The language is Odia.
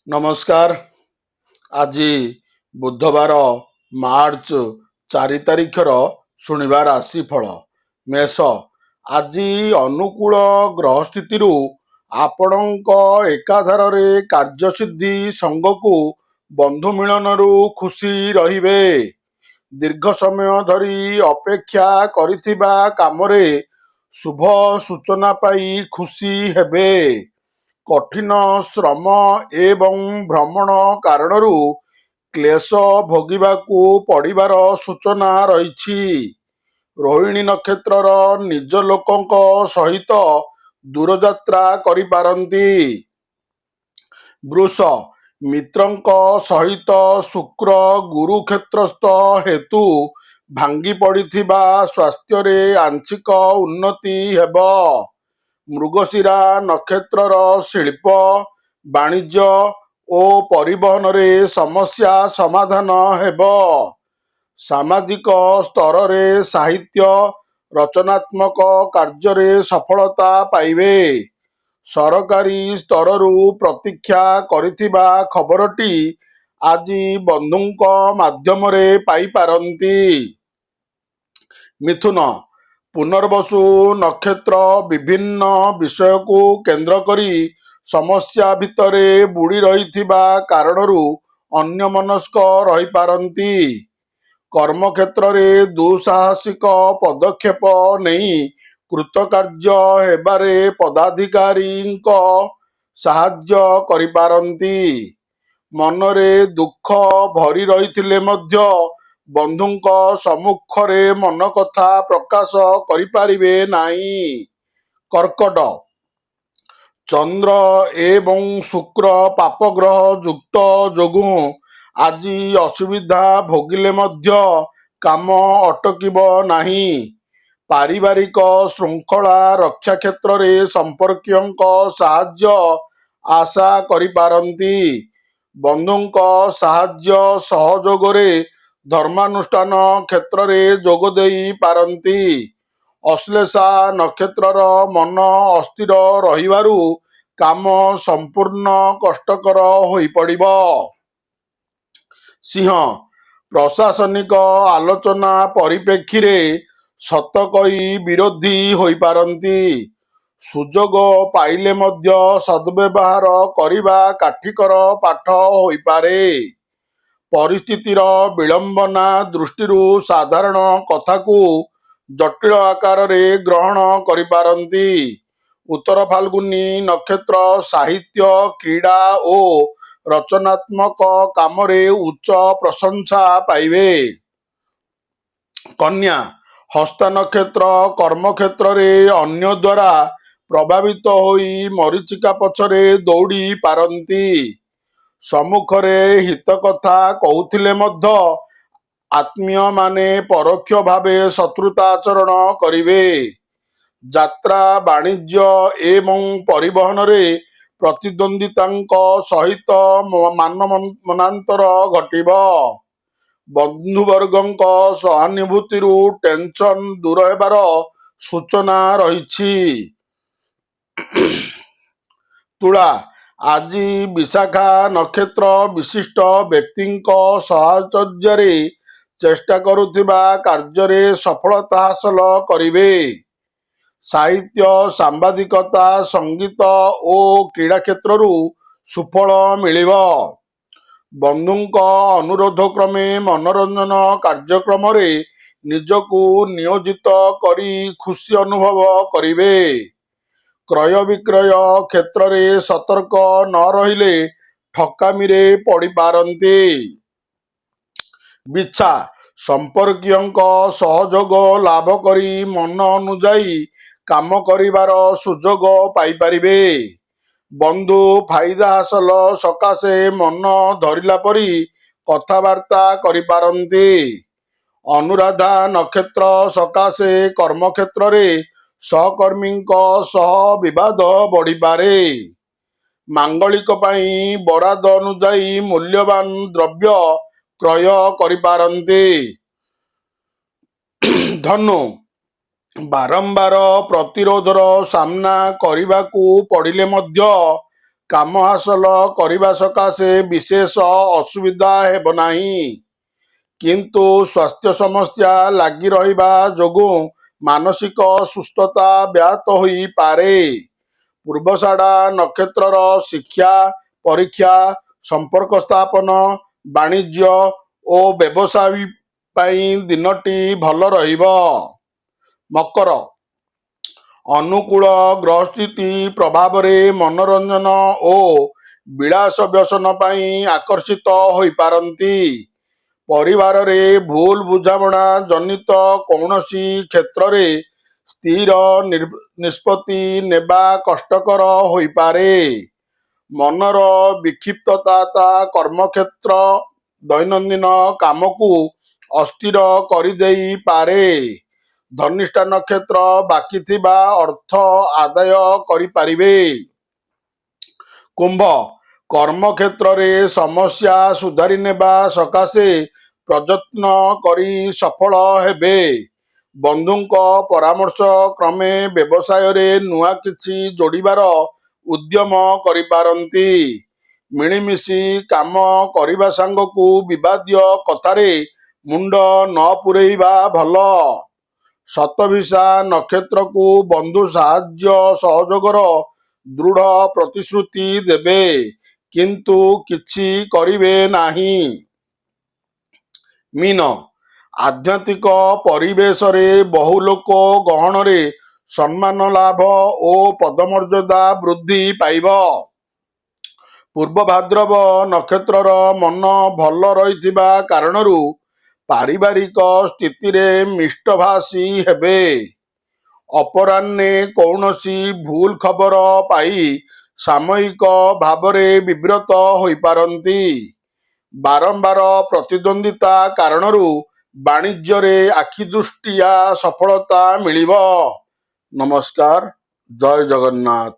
ନମସ୍କାର। ଆଜି ବୁଧବାର ମାର୍ଚ୍ଚ 4 ତାରିଖର ଶୁଣିବା ରାଶିଫଳ ମେଷ। ଆଜି ଅନୁକୂଳ ଗ୍ରହସ୍ଥିତିରୁ ଆପଣଙ୍କ ଏକାଧାରରେ କାର୍ଯ୍ୟସିଦ୍ଧି ସଙ୍ଗକୁ ବନ୍ଧୁ ମିଳନରୁ ଖୁସି ରହିବେ। ଦୀର୍ଘ ସମୟ ଧରି ଅପେକ୍ଷା କରିଥିବା କାମରେ ଶୁଭ ସୂଚନା ପାଇ ଖୁସି ହେବେ। କଠିନ ଶ୍ରମ ଏବଂ ଭ୍ରମଣ କାରଣରୁ କ୍ଲେଶ ଭୋଗିବାକୁ ପଡ଼ିବାର ସୂଚନା ରହିଛି। ରୋହିଣୀ ନକ୍ଷତ୍ରର ନିଜ ଲୋକଙ୍କ ସହିତ ଦୂରଯାତ୍ରା କରିପାରନ୍ତି। ବୃଷ। ମିତ୍ରଙ୍କ ସହିତ ଶୁକ୍ର ଗୁରୁ କ୍ଷେତ୍ରସ୍ଥ ହେତୁ ଭାଙ୍ଗି ପଡ଼ିଥିବା ସ୍ୱାସ୍ଥ୍ୟରେ ଆଂଶିକ ଉନ୍ନତି ହେବ। ମୃଗଶିରା ନକ୍ଷତ୍ରର ଶିଳ୍ପ, ବାଣିଜ୍ୟ ଓ ପରିବହନରେ ସମସ୍ୟା ସମାଧାନ ହେବ। ସାମାଜିକ ସ୍ତରରେ ସାହିତ୍ୟ, ରଚନାତ୍ମକ କାର୍ଯ୍ୟରେ ସଫଳତା ପାଇବେ। ସରକାରୀ ସ୍ତରରୁ ପ୍ରତୀକ୍ଷା କରିଥିବା ଖବରଟି ଆଜି ବନ୍ଧୁଙ୍କ ମାଧ୍ୟମରେ ପାଇପାରନ୍ତି। ମିଥୁନ। ପୁନର୍ବସୁ ନକ୍ଷତ୍ର ବିଭିନ୍ନ ବିଷୟକୁ କେନ୍ଦ୍ର କରି ସମସ୍ୟା ଭିତରେ ବୁଡ଼ି ରହିଥିବା କାରଣରୁ ଅନ୍ୟମନସ୍କ ରହିପାରନ୍ତି। କର୍ମକ୍ଷେତ୍ରରେ ଦୁଃସାହସିକ ପଦକ୍ଷେପ ନେଇ କୃତକାର୍ଯ୍ୟ ହେବାରେ ପଦାଧିକାରୀଙ୍କ ସାହାଯ୍ୟ କରିପାରନ୍ତି। ମନରେ ଦୁଃଖ ଭରି ରହିଥିଲେ ମଧ୍ୟ ବନ୍ଧୁଙ୍କ ସମ୍ମୁଖରେ ମନ କଥା ପ୍ରକାଶ କରିପାରିବେ ନାହିଁ। କର୍କଟ। ଚନ୍ଦ୍ର ଏବଂ ଶୁକ୍ର ପାପଗ୍ରହ ଯୁକ୍ତ ଯୋଗୁଁ ଆଜି ଅସୁବିଧା ଭୋଗିଲେ ମଧ୍ୟ କାମ ଅଟକିବ ନାହିଁ। ପାରିବାରିକ ଶୃଙ୍ଖଳା ରକ୍ଷା କ୍ଷେତ୍ରରେ ସମ୍ପର୍କୀୟଙ୍କ ସାହାଯ୍ୟ ଆଶା କରିପାରନ୍ତି। ବନ୍ଧୁଙ୍କ ସାହାଯ୍ୟ ସହଯୋଗରେ ଧର୍ମାନୁଷ୍ଠାନ କ୍ଷେତ୍ରରେ ଯୋଗ ଦେଇ ପାରନ୍ତି। ଅଶ୍ଳେଷା ନକ୍ଷତ୍ରର ମନ ଅସ୍ଥିର ରହିବାରୁ କାମ ସମ୍ପୂର୍ଣ୍ଣ କଷ୍ଟକର ହୋଇପଡ଼ିବ। ସିଂହ। ପ୍ରଶାସନିକ ଆଲୋଚନା ପରିପ୍ରେକ୍ଷୀରେ ସତ କହି ବିରୋଧୀ ହୋଇପାରନ୍ତି। ସୁଯୋଗ ପାଇଲେ ମଧ୍ୟ ସଦ୍ବ୍ୟବହାର କରିବା କାଠିକର ପାଠ ହୋଇପାରେ। ପରିସ୍ଥିତିର ବିଡ଼ମ୍ବନା ଦୃଷ୍ଟିରୁ ସାଧାରଣ କଥାକୁ ଜଟିଳ ଆକାରରେ ଗ୍ରହଣ କରିପାରନ୍ତି। ଉତ୍ତର ଫାଲ୍ଗୁନୀ ନକ୍ଷତ୍ର ସାହିତ୍ୟ, କ୍ରୀଡ଼ା ଓ ରଚନାତ୍ମକ କାମରେ ଉଚ୍ଚ ପ୍ରଶଂସା ପାଇବେ। କନ୍ୟା। ହସ୍ତା ନକ୍ଷତ୍ର କର୍ମକ୍ଷେତ୍ରରେ ଅନ୍ୟ ଦ୍ୱାରା ପ୍ରଭାବିତ ହୋଇ ମରୀଚିକା ପଛରେ ଦୌଡ଼ି ପାରନ୍ତି। ସମ୍ମୁଖରେ ହିତ କଥା କହୁଥିଲେ ମଧ୍ୟ ଆତ୍ମୀୟମାନେ ପରୋକ୍ଷ ଭାବେ ଶତ୍ରୁତା ଆଚରଣ କରିବେ। ଯାତ୍ରା, ବାଣିଜ୍ୟ ଏବଂ ପରିବହନରେ ପ୍ରତିଦ୍ୱନ୍ଦ୍ୱୀଙ୍କ ସହିତ ମନାନ୍ତର ଘଟିବ। ବନ୍ଧୁବର୍ଗଙ୍କ ସହାନୁଭୂତିରୁ ଟେନସନ୍ ଦୂର ହେବାର ସୂଚନା ରହିଛି। ତୁଳା। ଆଜି ବିଶାଖା ନକ୍ଷତ୍ର ବିଶିଷ୍ଟ ବ୍ୟକ୍ତିଙ୍କ ସାହଚର୍ଯ୍ୟରେ ଚେଷ୍ଟା କରୁଥିବା କାର୍ଯ୍ୟରେ ସଫଳତା ହାସଲ କରିବେ। ସାହିତ୍ୟ, ସାମ୍ବାଦିକତା, ସଙ୍ଗୀତ ଓ କ୍ରୀଡ଼ା କ୍ଷେତ୍ରରୁ ସୁଫଳ ମିଳିବ। ବନ୍ଧୁଙ୍କ ଅନୁରୋଧକ୍ରମେ ମନୋରଞ୍ଜନ କାର୍ଯ୍ୟକ୍ରମରେ ନିଜକୁ ନିୟୋଜିତ କରି ଖୁସି ଅନୁଭବ କରିବେ। କ୍ରୟ ବିକ୍ରୟ କ୍ଷେତ୍ରରେ ସତର୍କ ନ ରହିଲେ ଠକାମିରେ ପଡ଼ିପାରନ୍ତି। ବିଛା। ସମ୍ପର୍କୀୟଙ୍କ ସହଯୋଗ ଲାଭ କରି ମନ ଅନୁଯାୟୀ କାମ କରିବାର ସୁଯୋଗ ପାଇପାରିବେ। ବନ୍ଧୁ ଫାଇଦା ହାସଲ ସକାଶେ ମନ ଧରିଲା ପରି କଥାବାର୍ତ୍ତା କରିପାରନ୍ତି। ଅନୁରାଧା ନକ୍ଷତ୍ର ସକାଶେ କର୍ମକ୍ଷେତ୍ରରେ ସହକର୍ମୀଙ୍କ ସହ ବିବାଦ ବଢ଼ିପାରେ। ମାଙ୍ଗଳିକ ପାଇଁ ବରାଦ ଅନୁଯାୟୀ ମୂଲ୍ୟବାନ ଦ୍ରବ୍ୟ କ୍ରୟ କରିପାରନ୍ତି। ଧନୁ। ବାରମ୍ବାର ପ୍ରତିରୋଧର ସାମ୍ନା କରିବାକୁ ପଡ଼ିଲେ ମଧ୍ୟ କାମ ହାସଲ କରିବା ସକାଶେ ବିଶେଷ ଅସୁବିଧା ହେବ ନାହିଁ। କିନ୍ତୁ ସ୍ୱାସ୍ଥ୍ୟ ସମସ୍ୟା ଲାଗି ରହିବା ଯୋଗୁଁ ମାନସିକ ସୁସ୍ଥତା ବ୍ୟାହତ ହୋଇପାରେ। ପୂର୍ବଷାଢ଼ା ନକ୍ଷତ୍ରର ଶିକ୍ଷା, ପରୀକ୍ଷା, ସମ୍ପର୍କ ସ୍ଥାପନ, ବାଣିଜ୍ୟ ଓ ବ୍ୟବସାୟ ପାଇଁ ଦିନଟି ଭଲ ରହିବ। ମକର, ଅନୁକୂଳ ଗ୍ରହସ୍ଥିତି ପ୍ରଭାବରେ ମନୋରଞ୍ଜନ ଓ ବିଳାସ ବ୍ୟସନ ପାଇଁ ଆକର୍ଷିତ ହୋଇପାରନ୍ତି। ପରିବାରରେ ଭୁଲ ବୁଝାମଣା ଜନିତ କୌଣସି କ୍ଷେତ୍ରରେ ସ୍ଥିର ନିଷ୍ପତ୍ତି ନେବା କଷ୍ଟକର ହୋଇପାରେ। ମନର ବିକ୍ଷିପ୍ତତା କର୍ମକ୍ଷେତ୍ର ଦୈନନ୍ଦିନ କାମକୁ ଅସ୍ଥିର କରିଦେଇପାରେ। ଧନିଷ୍ଠା ନକ୍ଷତ୍ର ବାକି ଥିବା ଅର୍ଥ ଆଦାୟ କରିପାରିବେ। କୁମ୍ଭ, କର୍ମକ୍ଷେତ୍ରରେ ସମସ୍ୟା ସୁଧାରି ନେବା ସକାଶେ ପ୍ରଯତ୍ନ କରି ସଫଳ ହେବେ। ବନ୍ଧୁଙ୍କ ପରାମର୍ଶ କ୍ରମେ ବ୍ୟବସାୟରେ ନୂଆ କିଛି ଯୋଡ଼ିବାର ଉଦ୍ୟମ କରିପାରନ୍ତି। ମିଳିମିଶି କାମ କରିବା ସାଙ୍ଗକୁ ବିବାଦୀୟ କଥାରେ ମୁଣ୍ଡ ନ ପୂରେଇବା ଭଲ। ଶତଭିଷା ନକ୍ଷତ୍ରକୁ ବନ୍ଧୁ ସାହାଯ୍ୟ ସହଯୋଗର ଦୃଢ଼ ପ୍ରତିଶ୍ରୁତି ଦେବେ, କିନ୍ତୁ କିଛି କରିବେ ନାହିଁ। ମୀନ, ଆଧ୍ୟାତ୍ମିକ ପରିବେଶରେ ବହୁ ଲୋକ ଗହଣରେ ସମ୍ମାନ ଲାଭ ଓ ପଦମର୍ଯ୍ୟାଦା ବୃଦ୍ଧି ପାଇବ। ପୂର୍ବ ଭାଦ୍ରବ ନକ୍ଷତ୍ରର ମନ ଭଲ ରହିଥିବା କାରଣରୁ ପାରିବାରିକ ସ୍ଥିତିରେ ମିଷ୍ଟଭାଷୀ ହେବେ। ଅପରାହ୍ନେ କୌଣସି ଭୁଲ ଖବର ପାଇ ସାମୟିକ ଭାବରେ ବିବ୍ରତ ହୋଇପାରନ୍ତି। ବାରମ୍ବାର ପ୍ରତିଦ୍ୱନ୍ଦ୍ୱିତା କାରଣରୁ ବାଣିଜ୍ୟରେ ଆଖିଦୃଷ୍ଟିଆ ସଫଳତା ମିଳିବ। ନମସ୍କାର, ଜୟ ଜଗନ୍ନାଥ।